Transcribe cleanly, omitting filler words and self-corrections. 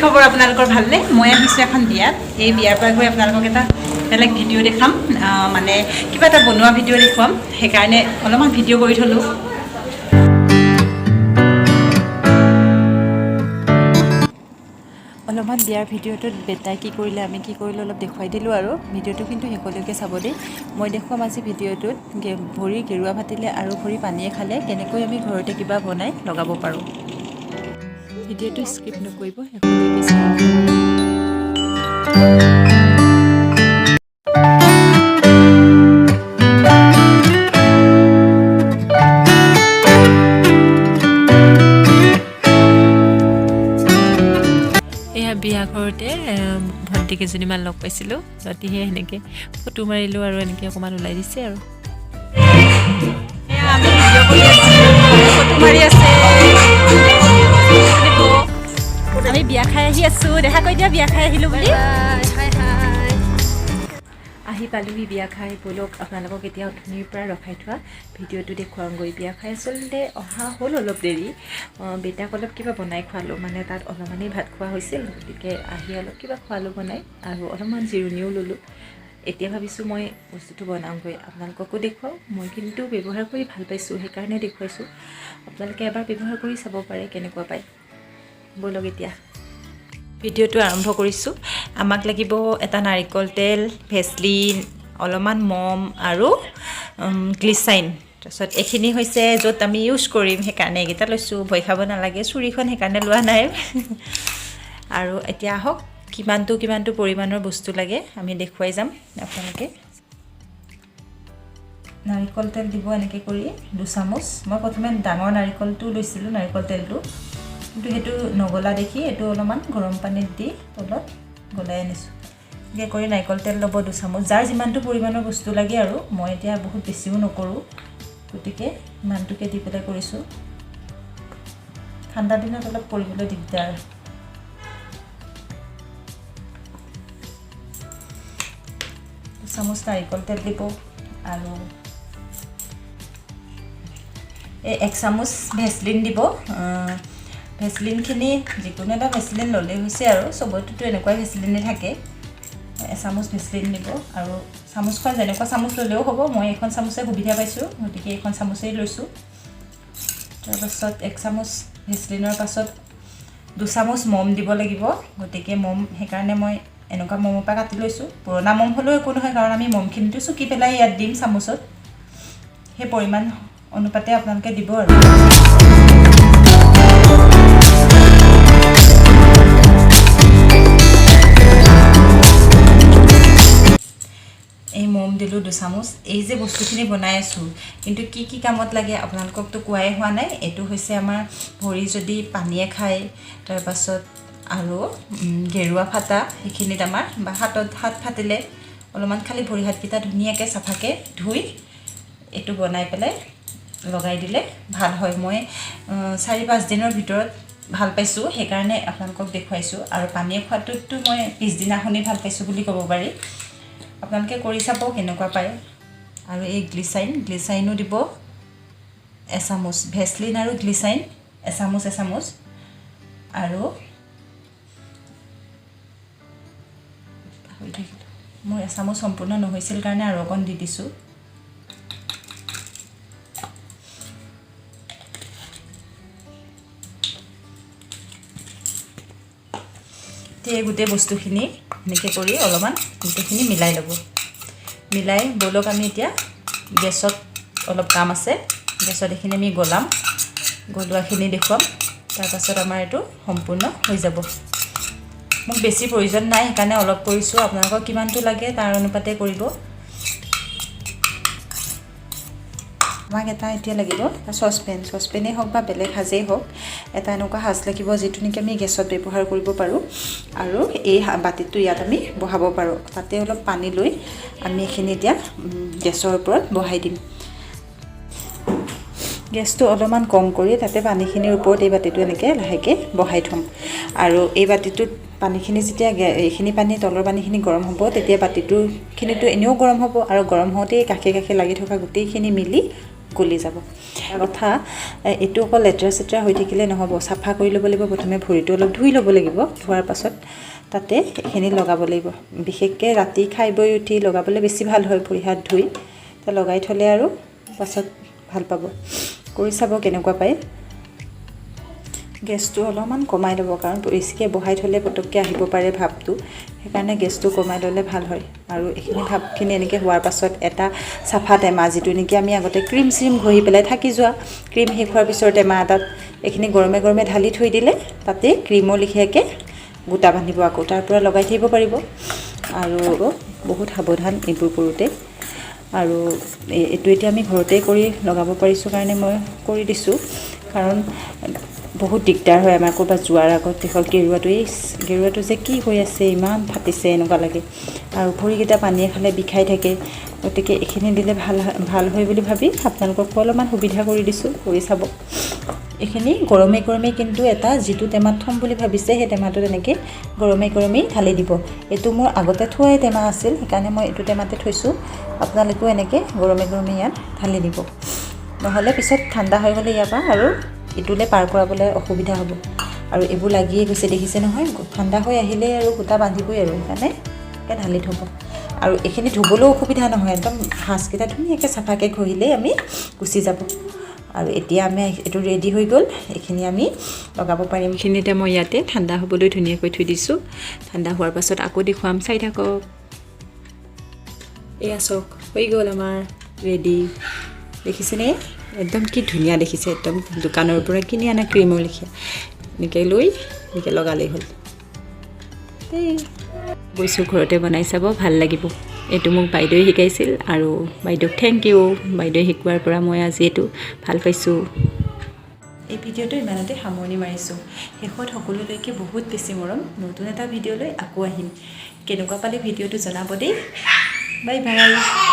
খবৰ আপোনালোকৰ ভালনে? মই আহিছোঁ এখন বিয়াত। এই বিয়াৰ পৰা গৈ আপোনালোকক এটা বেলেগ ভিডিঅ' দেখাম, মানে কিবা এটা বনোৱা ভিডিঅ' দেখুৱাম, সেইকাৰণে অলপমান ভিডিঅ' কৰি থ'লোঁ। অলপমান বিয়াৰ ভিডিঅ'টোত বেটাই কি কৰিলে আমি কি কৰিলোঁ অলপ দেখুৱাই দিলোঁ আৰু ভিডিঅ'টো কিন্তু শেষলৈকে চাব দেই। মই দেখুৱাম আজি ভিডিঅ'টোত ভৰি গেৰুৱা ফাটিলে আৰু ভৰি পানীয়ে খালে কেনেকৈ আমি ঘৰতে কিবা বনাই লগাব পাৰোঁ। ভিডিঅ'টো স্কিপ নকৰিব, শেষলৈকে চাব। বিয়া ঘৰতে ভণ্টি কেইজনীমান লগ পাইছিলোঁ, ৰাতিহে সেনেকৈ ফটো মাৰিলোঁ আৰু এনেকৈ অকণমান ওলাই দিছে আৰু আমি বিয়া খাই আহি আছোঁ। দেখা কৈ দিয়া বিয়া খাই আহিলোঁ বুলি। আহি পালোহি বিয়া খাই। ব'লক আপোনালোকক এতিয়া অথনিৰ পৰা ৰখাই থোৱা ভিডিঅ'টো দেখুৱাওঁগৈ। বিয়া খাই আচলতে অহা হ'ল অলপ দেৰি, বেটাক অলপ কিবা বনাই খোৱালোঁ, মানে তাত অলপমানেই ভাত খোৱা হৈছিল, গতিকে আহি অলপ কিবা খোৱালোঁ বনাই আৰু অলপমান জিৰণিও ল'লোঁ। এতিয়া ভাবিছোঁ মই বস্তুটো বনাওঁগৈ, আপোনালোককো দেখুৱাওঁ। মই কিন্তু ব্যৱহাৰ কৰি ভাল পাইছোঁ, সেইকাৰণে দেখুৱাইছোঁ। আপোনালোকে এবাৰ ব্যৱহাৰ কৰি চাব পাৰে কেনেকুৱা পায়। ব'লক এতিয়া ভিডিঅ'টো আৰম্ভ কৰিছোঁ। আমাক লাগিব এটা নাৰিকল তেল, ভেচলিন, অলপমান মম আৰু গ্লিচাইন। তাৰপিছত এইখিনি হৈছে য'ত আমি ইউজ কৰিম, সেইকাৰণে এইকেইটা লৈছোঁ। ভয় খাব নালাগে, চুৰিখন সেইকাৰণে লোৱা নাই। আৰু এতিয়া আহক কিমানটো পৰিমাণৰ বস্তু লাগে আমি দেখুৱাই যাম আপোনালোকে। নাৰিকল তেল দিব এনেকৈ কৰি 2 চামুচ। মই প্ৰথমে ডাঙৰ নাৰিকলটো লৈছিলোঁ, নাৰিকল তেলটো, কিন্তু সেইটো নগলা দেখি এইটো অলপমান গৰম পানীত দি তলত গলাই আনিছোঁ। এনেকৈ কৰি নাৰিকল তেল ল'ব 2 চামুচ, যাৰ যিমানটো পৰিমাণৰ বস্তু লাগে আৰু। মই এতিয়া বহুত বেছিও নকৰোঁ, গতিকে ইমানটোকে দি পেলাই কৰিছোঁ। ঠাণ্ডা দিনত অলপ কৰিবলৈ দিগদাৰ। চামুচ নাৰিকল তেল দিব আৰু এই 1 চামুচ ভেচলিন দিব। ভেচলিনখিনি যিকোনো এটা ভেচলিন ল'লেই হৈছে আৰু, চবতেতো এনেকুৱাই ভেচলিনে থাকে। 1 চামুচ ভেচলিন দিব আৰু চামুচখন যেনেকুৱা চামুচ ল'লেও হ'ব। মই এইখন চামুচে সুবিধা পাইছোঁ, গতিকে এইখন চামুচেই লৈছোঁ। তাৰপাছত 1 চামুচ ভেচলিনৰ পাছত 2 চামুচ মম দিব লাগিব, গতিকে মম সেইকাৰণে মই এনেকুৱা মমৰ পৰা কাটি লৈছোঁ। পুৰণা মম হ'লেও একো নহয়, কাৰণ আমি মমখিনিটো চুকি পেলাই ইয়াত দিম চামুচত। সেই পৰিমাণ অনুপাতে আপোনালোকে দিব আৰু। এই মম দিলোঁ 2 চামুচ। এই যে বস্তুখিনি বনাই আছোঁ, কিন্তু কি কি কামত লাগে আপোনালোককতো কোৱাই হোৱা নাই। এইটো হৈছে আমাৰ ভৰি যদি পানীয়ে খায়, তাৰপাছত আৰু গেৰুৱা ফাটা সেইখিনিত আমাৰ, বা হাত ফাটিলে অলপমান খালি ভৰি হাতকেইটা ধুনীয়াকৈ চাফাকৈ ধুই এইটো বনাই পেলাই লগাই দিলে ভাল হয়। মই 4-5 দিনৰ ভিতৰত ভাল পাইছোঁ, সেইকাৰণে আপোনালোকক দেখুৱাইছোঁ। আৰু পানীয়ে খোৱাটোতো মই পিছদিনাখনেই ভাল পাইছোঁ বুলি ক'ব পাৰি। আপোনালোকে কৰি চাব কেনেকুৱা পায়। আৰু এই গ্লিচাইনো দিব 1 চামুচ। ভেচলিন আৰু গ্লিচাইন 1 চামুচ আৰু মোৰ 1 চামুচ সম্পূৰ্ণ নহৈছিল কাৰণে আৰু অকণ দি দিছোঁ। এই গোটেই বস্তুখিনি এনেকৈ কৰি অলপমান গোটেইখিনি মিলাই ল'ব। মিলাই ব'লক আমি এতিয়া গেছত অলপ কাম আছে, গেছত এইখিনি আমি গলোৱাখিনি দেখুৱাম। তাৰপাছত আমাৰ এইটো সম্পূৰ্ণ হৈ যাব। মোক বেছি প্ৰয়োজন নাই, সেইকাৰণে অলপ কৰিছোঁ। আপোনালোকক কিমানটো লাগে তাৰ অনুপাতে কৰিব। আমাক এটা এতিয়া লাগিব চচপেনেই হওক বা বেলেগ সাজেই হওক, এটা এনেকুৱা সাজ লাগিব যিটো নেকি আমি গেছত ব্যৱহাৰ কৰিব পাৰোঁ। আৰু এই বাতিটো ইয়াত আমি বহাব পাৰোঁ। তাতে অলপ পানী লৈ আমি এইখিনি এতিয়া গেছৰ ওপৰত বহাই দিম। গেছটো অলপমান কম কৰি তাতে পানীখিনিৰ ওপৰত এই বাতিটো এনেকৈ লাহেকৈ বহাই থ'ম। আৰু এই বাতিটোত পানীখিনি যেতিয়া এইখিনি পানী তলৰ পানীখিনি গৰম হ'ব, তেতিয়া বাতিটোখিনিতো এনেও গৰম হ'ব, আৰু গৰম হওঁতেই কাষে কাষে লাগি থকা গোটেইখিনি মিলি গলি যাব। কথা এইটো অকল লেতেৰা চেতেৰা হৈ থাকিলে নহ'ব, চাফা কৰি ল'ব লাগিব। প্ৰথমে ভৰিটো অলপ ধুই ল'ব লাগিব, ধোৱাৰ পাছত তাতে এইখিনি লগাব লাগিব। বিশেষকৈ ৰাতি খাই বৈ উঠি লগাবলৈ বেছি ভাল হয়, ভৰি হাত ধুই লগাই থ'লে আৰু পাছত ভাল পাব। কৰি চাব কেনেকুৱা পায়। গেছটো অলপমান কমাই ল'ব, কাৰণ বেছিকৈ বহাই থ'লে পটককৈ আহিব পাৰে ভাপটো, সেইকাৰণে গেছটো কমাই ল'লে ভাল হয়। আৰু এইখিনি ভাপখিনি এনেকৈ হোৱাৰ পাছত এটা চাফা টেমা, যিটো নেকি আমি আগতে ক্ৰীম চিম ঘঁহি পেলাই থাকি যোৱা, ক্ৰীম শেষ হোৱাৰ পিছৰ টেমা এটাত এইখিনি গৰমে গৰমে ঢালি থৈ দিলে তাতে ক্ৰীমৰ লেখীয়াকৈ গোটা বান্ধিব, আকৌ তাৰ পৰা লগাই থাকিব পাৰিব। আৰু বহুত সাৱধান এইবোৰ কৰোঁতে। আৰু এইটো এতিয়া আমি ঘৰতেই কৰি লগাব পাৰিছোঁ কাৰণে মই কৰি দিছোঁ, কাৰণ বহুত দিগদাৰ হয় আমাৰ ক'ৰবাত যোৱাৰ আগত। দেখক গেৰুৱাটো যে কি হৈ আছে, ইমান ফাটিছে এনেকুৱা লাগে, আৰু ভৰিকেইটা পানীয়ে খালে বিষাই থাকে। গতিকে এইখিনি দিলে ভাল হয় বুলি ভাবি আপোনালোককো অলপমান সুবিধা কৰি দিছোঁ, কৰি চাব। এইখিনি গৰমে গৰমে কিন্তু এটা যিটো টেমাত থ'ম বুলি ভাবিছে সেই টেমাটোত এনেকৈ গৰমে গৰমেই ঢালি দিব। এইটো মোৰ আগতে থোৱাই টেমা আছিল, সেইকাৰণে মই এইটো টেমাতে থৈছোঁ। আপোনালোকেও এনেকৈ গৰমে গৰমে ইয়াত ঢালি দিব, নহ'লে পিছত ঠাণ্ডা হৈ গ'লে ইয়াৰ পৰা আৰু ইটোলৈ পাৰ কৰাবলৈ অসুবিধা হ'ব। আৰু এইবোৰ লাগিয়ে গৈছে, দেখিছে নহয়, ঠাণ্ডা হৈ আহিলে আৰু গোটা বান্ধিবই আৰু, সেইকাৰণে ঢালি থ'ব। আৰু এইখিনি ধুবলৈও অসুবিধা নহয়, একদম সাজকেইটা ধুনীয়াকৈ চাফাকৈ ঘঁহিলেই আমি গুচি যাব। আৰু এতিয়া আমি এইটো ৰেডি হৈ গ'ল, এইখিনি আমি লগাব পাৰিম। এইখিনিতে মই ইয়াতে ঠাণ্ডা হ'বলৈ ধুনীয়াকৈ থৈ দিছোঁ। ঠাণ্ডা হোৱাৰ পাছত আকৌ দেখুৱাম, চাই থাকক। এয়া চাওক, হৈ গ'ল আমাৰ ৰেডি, দেখিছেনে? একদম কি ধুনীয়া দেখিছে, একদম দোকানৰ পৰা কিনি অনা ক্ৰীমৰ লেখীয়া। এনেকৈ লৈ এনেকৈ লগালেই হ'ল। গৈছোঁ, ঘৰতে বনাই চাব, ভাল লাগিব। এইটো মোক বাইদেৱে শিকাইছিল, আৰু বাইদেউক থেংক ইউ। বাইদেৱে শিকোৱাৰ পৰা মই আজি এইটো ভাল পাইছোঁ। এই ভিডিঅ'টো ইমানতে সামৰণি মাৰিছোঁ। শেষত সকলোলৈকে বহুত বেছি মৰম। নতুন এটা ভিডিঅ'লৈ আকৌ আহিম। কেনেকুৱা পালে ভিডিঅ'টো জনাব দেই। Bye bye.